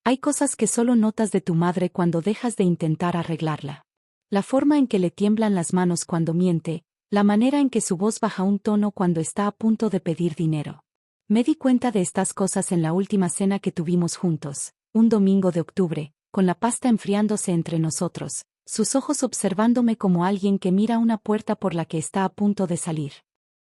Hay cosas que solo notas de tu madre cuando dejas de intentar arreglarla. La forma en que le tiemblan las manos cuando miente, la manera en que su voz baja un tono cuando está a punto de pedir dinero. Me di cuenta de estas cosas en la última cena que tuvimos juntos, un domingo de octubre, con la pasta enfriándose entre nosotros, sus ojos observándome como alguien que mira una puerta por la que está a punto de salir.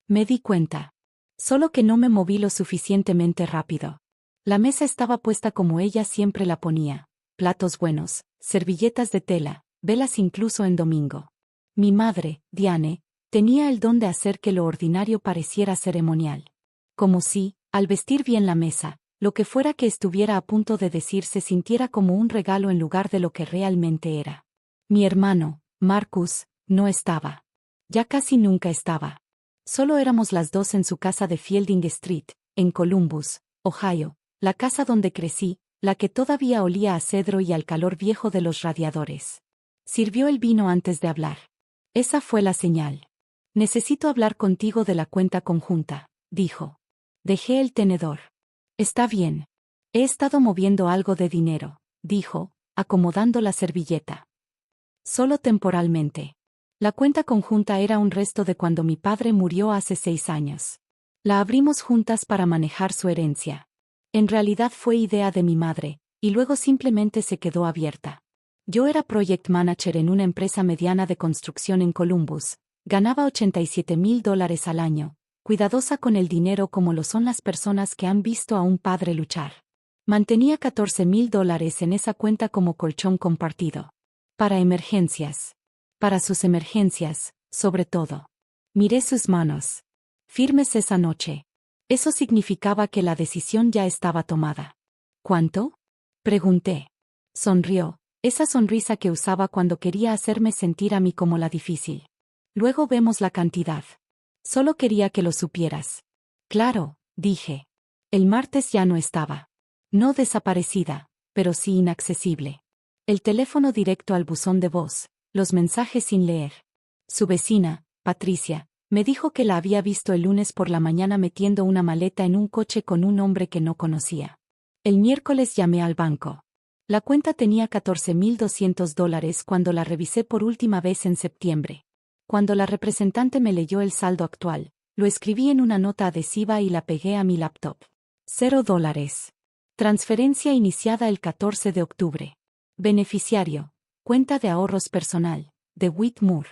Me di cuenta. Solo que no me moví lo suficientemente rápido. La mesa estaba puesta como ella siempre la ponía, platos buenos, servilletas de tela, velas incluso en domingo. Mi madre, Diane, tenía el don de hacer que lo ordinario pareciera ceremonial. Como si, al vestir bien la mesa, lo que fuera que estuviera a punto de decir se sintiera como un regalo en lugar de lo que realmente era. Mi hermano, Marcus, no estaba. Ya casi nunca estaba. Solo éramos las dos en su casa de Fielding Street, en Columbus, Ohio, la casa donde crecí, la que todavía olía a cedro y al calor viejo de los radiadores. Sirvió el vino antes de hablar. Esa fue la señal. Necesito hablar contigo de la cuenta conjunta, dijo. Dejé el tenedor. Está bien. He estado moviendo algo de dinero, dijo, acomodando la servilleta. Solo temporalmente. La cuenta conjunta era un resto de cuando mi padre murió hace 6 años. La abrimos juntas para manejar su herencia. En realidad fue idea de mi madre, y luego simplemente se quedó abierta. Yo era project manager en una empresa mediana de construcción en Columbus, ganaba $87,000 al año, cuidadosa con el dinero como lo son las personas que han visto a un padre luchar. Mantenía $14,000 en esa cuenta como colchón compartido. Para emergencias. Para sus emergencias, sobre todo. Miré sus manos. Firmes esa noche. Eso significaba que la decisión ya estaba tomada. ¿Cuánto? Pregunté. Sonrió, esa sonrisa que usaba cuando quería hacerme sentir a mí como la difícil. Luego vemos la cantidad. Solo quería que lo supieras. Claro, dije. El martes ya no estaba. No desaparecida, pero sí inaccesible. El teléfono directo al buzón de voz, los mensajes sin leer. Su vecina, Patricia, me dijo que la había visto el lunes por la mañana metiendo una maleta en un coche con un hombre que no conocía. El miércoles llamé al banco. La cuenta tenía $14,200 cuando la revisé por última vez en septiembre. Cuando la representante me leyó el saldo actual, lo escribí en una nota adhesiva y la pegué a mi laptop. $0. Transferencia iniciada el 14 de octubre. Beneficiario, cuenta de ahorros personal, de Whitmore.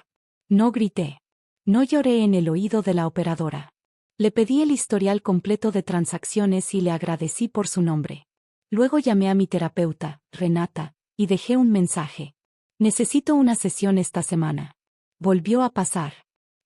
No grité. No lloré en el oído de la operadora. Le pedí el historial completo de transacciones y le agradecí por su nombre. Luego llamé a mi terapeuta, Renata, y dejé un mensaje. Necesito una sesión esta semana. Volvió a pasar.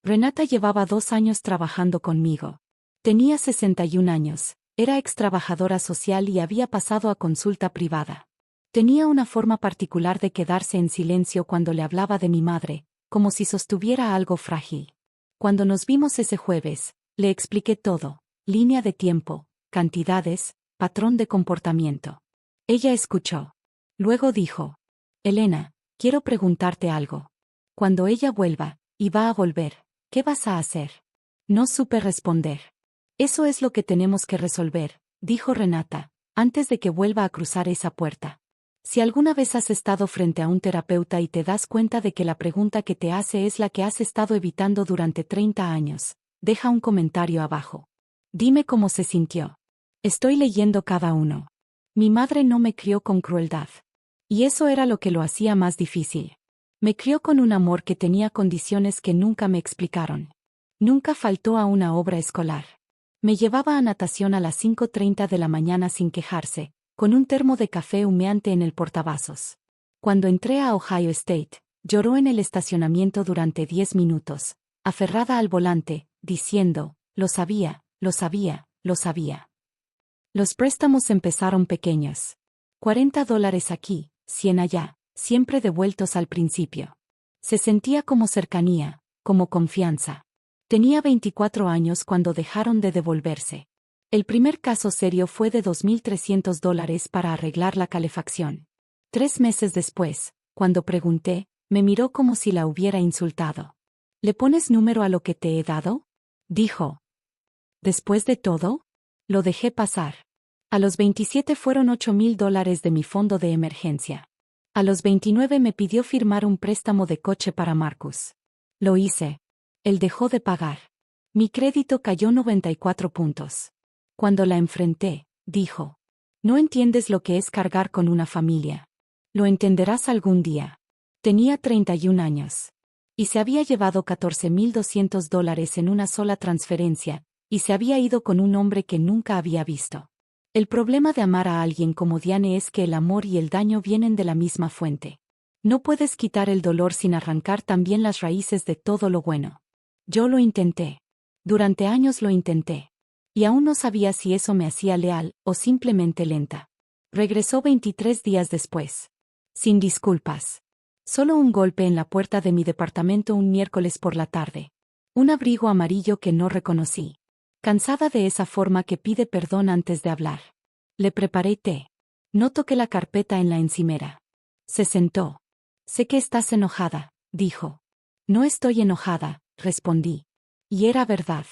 Renata llevaba 2 años trabajando conmigo. Tenía 61 años, era ex trabajadora social y había pasado a consulta privada. Tenía una forma particular de quedarse en silencio cuando le hablaba de mi madre, como si sostuviera algo frágil. Cuando nos vimos ese jueves, le expliqué todo, línea de tiempo, cantidades, patrón de comportamiento. Ella escuchó. Luego dijo, Elena, quiero preguntarte algo. Cuando ella vuelva, y va a volver, ¿qué vas a hacer? No supe responder. Eso es lo que tenemos que resolver, dijo Renata, antes de que vuelva a cruzar esa puerta. Si alguna vez has estado frente a un terapeuta y te das cuenta de que la pregunta que te hace es la que has estado evitando durante 30 años, deja un comentario abajo. Dime cómo se sintió. Estoy leyendo cada uno. Mi madre no me crió con crueldad. Y eso era lo que lo hacía más difícil. Me crió con un amor que tenía condiciones que nunca me explicaron. Nunca faltó a una obra escolar. Me llevaba a natación a las 5:30 de la mañana sin quejarse, con un termo de café humeante en el portavasos. Cuando entré a Ohio State, lloró en el estacionamiento durante 10 minutos, aferrada al volante, diciendo, lo sabía, lo sabía, lo sabía. Los préstamos empezaron pequeños. $40 aquí, 100 allá, siempre devueltos al principio. Se sentía como cercanía, como confianza. Tenía 24 años cuando dejaron de devolverse. El primer caso serio fue de $2,300 para arreglar la calefacción. 3 meses después, cuando pregunté, me miró como si la hubiera insultado. ¿Le pones número a lo que te he dado? Dijo. Después de todo, lo dejé pasar. A los 27 fueron $8,000 de mi fondo de emergencia. A los 29 me pidió firmar un préstamo de coche para Marcus. Lo hice. Él dejó de pagar. Mi crédito cayó 94 puntos. Cuando la enfrenté, dijo: no entiendes lo que es cargar con una familia. Lo entenderás algún día. Tenía 31 años. Y se había llevado $14,200 en una sola transferencia, y se había ido con un hombre que nunca había visto. El problema de amar a alguien como Diane es que el amor y el daño vienen de la misma fuente. No puedes quitar el dolor sin arrancar también las raíces de todo lo bueno. Yo lo intenté. Durante años lo intenté. Y aún no sabía si eso me hacía leal o simplemente lenta. Regresó 23 días después. Sin disculpas. Solo un golpe en la puerta de mi departamento un miércoles por la tarde. Un abrigo amarillo que no reconocí. Cansada de esa forma que pide perdón antes de hablar. Le preparé té. No toqué la carpeta en la encimera. Se sentó. Sé que estás enojada, dijo. No estoy enojada, respondí. Y era verdad.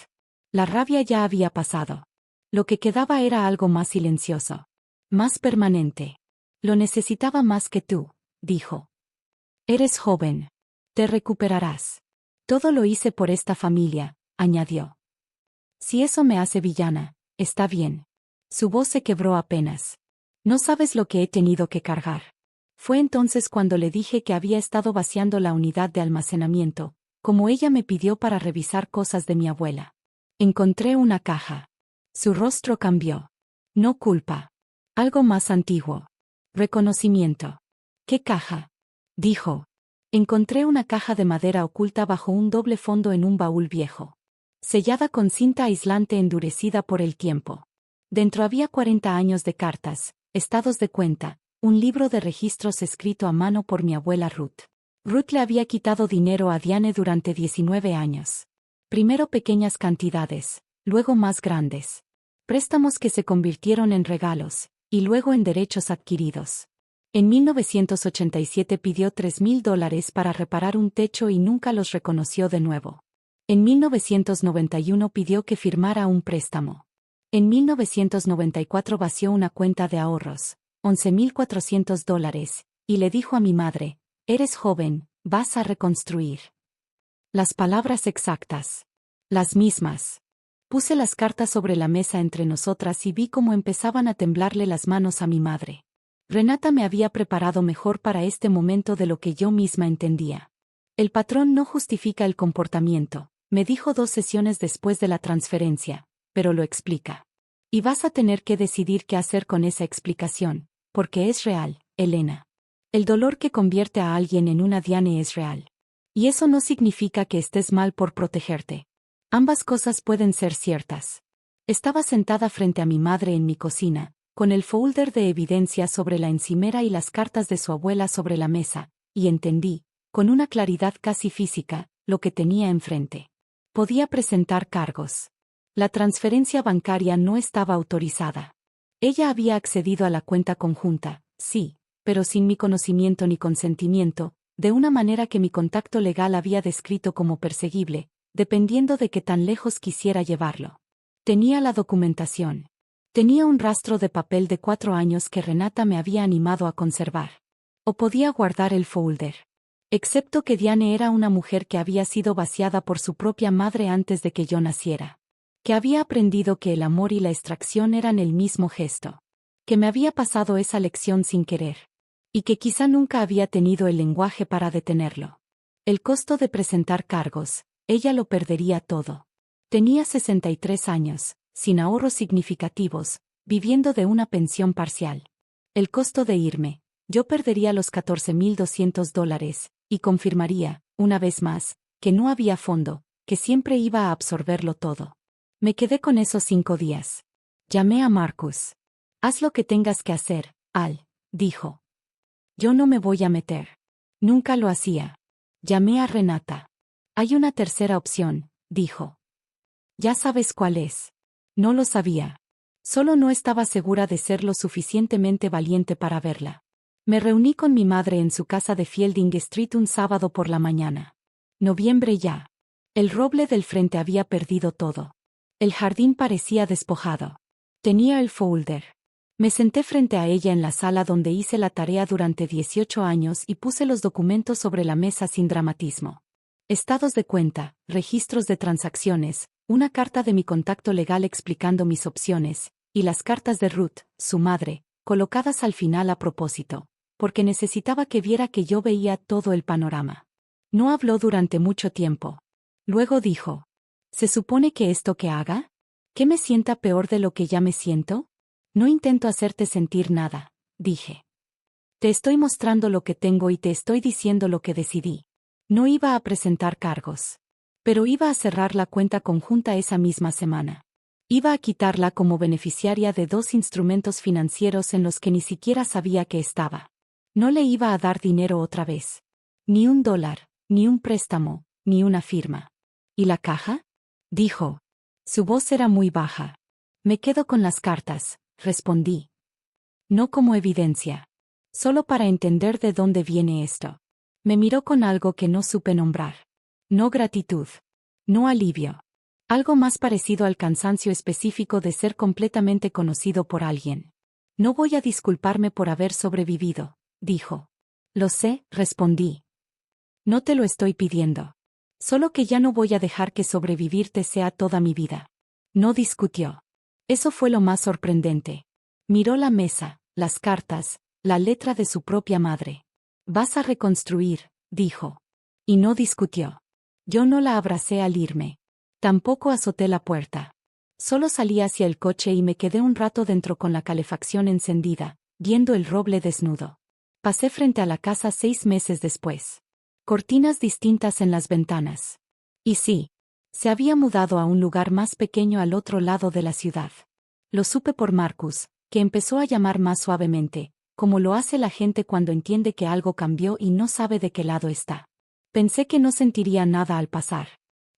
La rabia ya había pasado. Lo que quedaba era algo más silencioso. Más permanente. Lo necesitaba más que tú, dijo. Eres joven. Te recuperarás. Todo lo hice por esta familia, añadió. Si eso me hace villana, está bien. Su voz se quebró apenas. No sabes lo que he tenido que cargar. Fue entonces cuando le dije que había estado vaciando la unidad de almacenamiento, como ella me pidió para revisar cosas de mi abuela. Encontré una caja. Su rostro cambió. No culpa. Algo más antiguo. Reconocimiento. ¿Qué caja? Dijo. Encontré una caja de madera oculta bajo un doble fondo en un baúl viejo. Sellada con cinta aislante endurecida por el tiempo. Dentro había 40 años de cartas, estados de cuenta, un libro de registros escrito a mano por mi abuela Ruth. Ruth le había quitado dinero a Diane durante 19 años. Primero pequeñas cantidades, luego más grandes. Préstamos que se convirtieron en regalos, y luego en derechos adquiridos. En 1987 pidió $3,000 para reparar un techo y nunca los reconoció de nuevo. En 1991 pidió que firmara un préstamo. En 1994 vació una cuenta de ahorros, $11,400, y le dijo a mi madre: eres joven, vas a reconstruir. Las palabras exactas. Las mismas. Puse las cartas sobre la mesa entre nosotras y vi cómo empezaban a temblarle las manos a mi madre. Renata me había preparado mejor para este momento de lo que yo misma entendía. El patrón no justifica el comportamiento, me dijo 2 sesiones después de la transferencia, pero lo explica. Y vas a tener que decidir qué hacer con esa explicación, porque es real, Elena. El dolor que convierte a alguien en una Diane es real. Y eso no significa que estés mal por protegerte. Ambas cosas pueden ser ciertas. Estaba sentada frente a mi madre en mi cocina, con el folder de evidencia sobre la encimera y las cartas de su abuela sobre la mesa, y entendí, con una claridad casi física, lo que tenía enfrente. Podía presentar cargos. La transferencia bancaria no estaba autorizada. Ella había accedido a la cuenta conjunta, sí, pero sin mi conocimiento ni consentimiento, de una manera que mi contacto legal había descrito como perseguible, dependiendo de qué tan lejos quisiera llevarlo. Tenía la documentación. Tenía un rastro de papel de 4 años que Renata me había animado a conservar. O podía guardar el folder. Excepto que Diane era una mujer que había sido vaciada por su propia madre antes de que yo naciera. Que había aprendido que el amor y la extracción eran el mismo gesto. Que me había pasado esa lección sin querer. Y que quizá nunca había tenido el lenguaje para detenerlo. El costo de presentar cargos, ella lo perdería todo. Tenía 63 años, sin ahorros significativos, viviendo de una pensión parcial. El costo de irme, yo perdería los $14,200, y confirmaría, una vez más, que no había fondo, que siempre iba a absorberlo todo. Me quedé con esos 5 días. Llamé a Marcus. Haz lo que tengas que hacer, Al, dijo. Yo no me voy a meter. Nunca lo hacía. Llamé a Renata. Hay una tercera opción, dijo. Ya sabes cuál es. No lo sabía. Solo no estaba segura de ser lo suficientemente valiente para verla. Me reuní con mi madre en su casa de Fielding Street un sábado por la mañana. Noviembre ya. El roble del frente había perdido todo. El jardín parecía despojado. Tenía el folder. Me senté frente a ella en la sala donde hice la tarea durante 18 años y puse los documentos sobre la mesa sin dramatismo. Estados de cuenta, registros de transacciones, una carta de mi contacto legal explicando mis opciones, y las cartas de Ruth, su madre, colocadas al final a propósito, porque necesitaba que viera que yo veía todo el panorama. No habló durante mucho tiempo. Luego dijo: ¿se supone que esto que haga? ¿Que me sienta peor de lo que ya me siento? No intento hacerte sentir nada, dije. Te estoy mostrando lo que tengo y te estoy diciendo lo que decidí. No iba a presentar cargos. Pero iba a cerrar la cuenta conjunta esa misma semana. Iba a quitarla como beneficiaria de 2 instrumentos financieros en los que ni siquiera sabía que estaba. No le iba a dar dinero otra vez. Ni $1, ni un préstamo, ni una firma. ¿Y la caja? Dijo. Su voz era muy baja. Me quedo con las cartas, respondí. No como evidencia. Solo para entender de dónde viene esto. Me miró con algo que no supe nombrar. No gratitud. No alivio. Algo más parecido al cansancio específico de ser completamente conocido por alguien. No voy a disculparme por haber sobrevivido, dijo. Lo sé, respondí. No te lo estoy pidiendo. Solo que ya no voy a dejar que sobrevivirte sea toda mi vida. No discutió. Eso fue lo más sorprendente. Miró la mesa, las cartas, la letra de su propia madre. Vas a reconstruir, dijo. Y no discutió. Yo no la abracé al irme. Tampoco azoté la puerta. Solo salí hacia el coche y me quedé un rato dentro con la calefacción encendida, viendo el roble desnudo. Pasé frente a la casa 6 meses después. Cortinas distintas en las ventanas. Y sí, se había mudado a un lugar más pequeño al otro lado de la ciudad. Lo supe por Marcus, que empezó a llamar más suavemente, como lo hace la gente cuando entiende que algo cambió y no sabe de qué lado está. Pensé que no sentiría nada al pasar.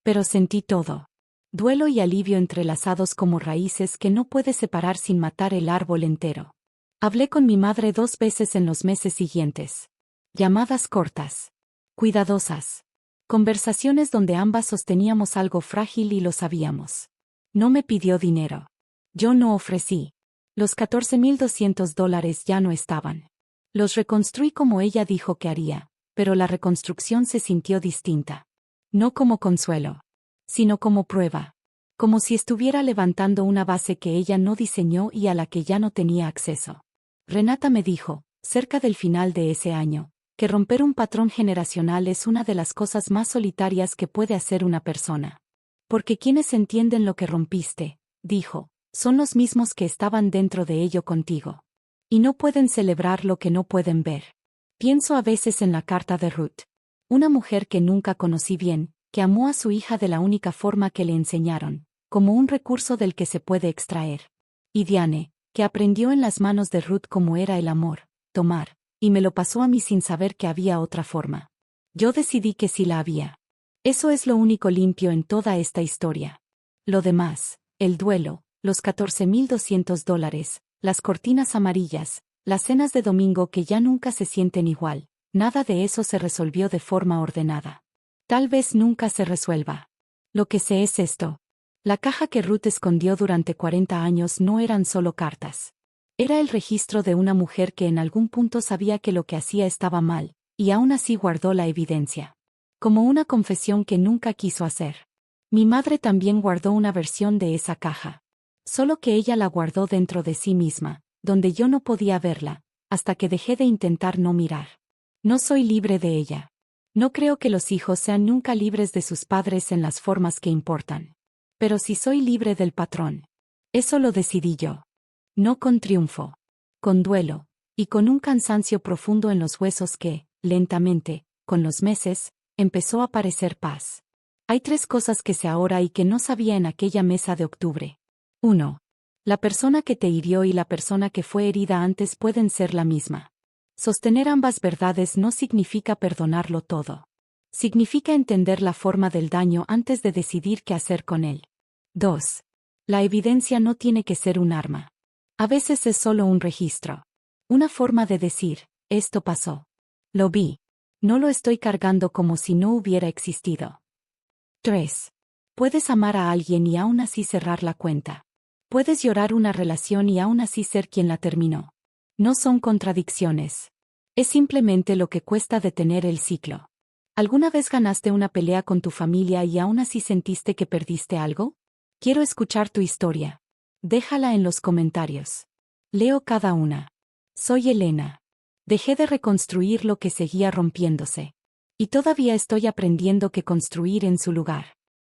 Pero sentí todo. Duelo y alivio entrelazados como raíces que no puedes separar sin matar el árbol entero. Hablé con mi madre 2 veces en los meses siguientes. Llamadas cortas. Cuidadosas. Conversaciones donde ambas sosteníamos algo frágil y lo sabíamos. No me pidió dinero. Yo no ofrecí. Los $14,200 ya no estaban. Los reconstruí como ella dijo que haría, pero la reconstrucción se sintió distinta. No como consuelo, sino como prueba. Como si estuviera levantando una base que ella no diseñó y a la que ya no tenía acceso. Renata me dijo, cerca del final de ese año, que romper un patrón generacional es una de las cosas más solitarias que puede hacer una persona. Porque quienes entienden lo que rompiste, dijo, son los mismos que estaban dentro de ello contigo. Y no pueden celebrar lo que no pueden ver. Pienso a veces en la carta de Ruth. Una mujer que nunca conocí bien, que amó a su hija de la única forma que le enseñaron, como un recurso del que se puede extraer. Y Diane, que aprendió en las manos de Ruth cómo era el amor, tomar, y me lo pasó a mí sin saber que había otra forma. Yo decidí que sí la había. Eso es lo único limpio en toda esta historia. Lo demás, el duelo, los $14,200, las cortinas amarillas, las cenas de domingo que ya nunca se sienten igual, nada de eso se resolvió de forma ordenada. Tal vez nunca se resuelva. Lo que sé es esto. La caja que Ruth escondió durante 40 años no eran solo cartas. Era el registro de una mujer que en algún punto sabía que lo que hacía estaba mal, y aún así guardó la evidencia. Como una confesión que nunca quiso hacer. Mi madre también guardó una versión de esa caja. Solo que ella la guardó dentro de sí misma, donde yo no podía verla, hasta que dejé de intentar no mirar. No soy libre de ella. No creo que los hijos sean nunca libres de sus padres en las formas que importan. Pero sí soy libre del patrón. Eso lo decidí yo. No con triunfo. Con duelo, y con un cansancio profundo en los huesos que, lentamente, con los meses, empezó a parecer paz. Hay 3 cosas que sé ahora y que no sabía en aquella mesa de octubre. 1. La persona que te hirió y la persona que fue herida antes pueden ser la misma. Sostener ambas verdades no significa perdonarlo todo. Significa entender la forma del daño antes de decidir qué hacer con él. 2. La evidencia no tiene que ser un arma. A veces es solo un registro. Una forma de decir, esto pasó. Lo vi. No lo estoy cargando como si no hubiera existido. 3. Puedes amar a alguien y aún así cerrar la cuenta. Puedes llorar una relación y aún así ser quien la terminó. No son contradicciones. Es simplemente lo que cuesta detener el ciclo. ¿Alguna vez ganaste una pelea con tu familia y aún así sentiste que perdiste algo? Quiero escuchar tu historia. Déjala en los comentarios. Leo cada una. Soy Elena. Dejé de reconstruir lo que seguía rompiéndose. Y todavía estoy aprendiendo qué construir en su lugar.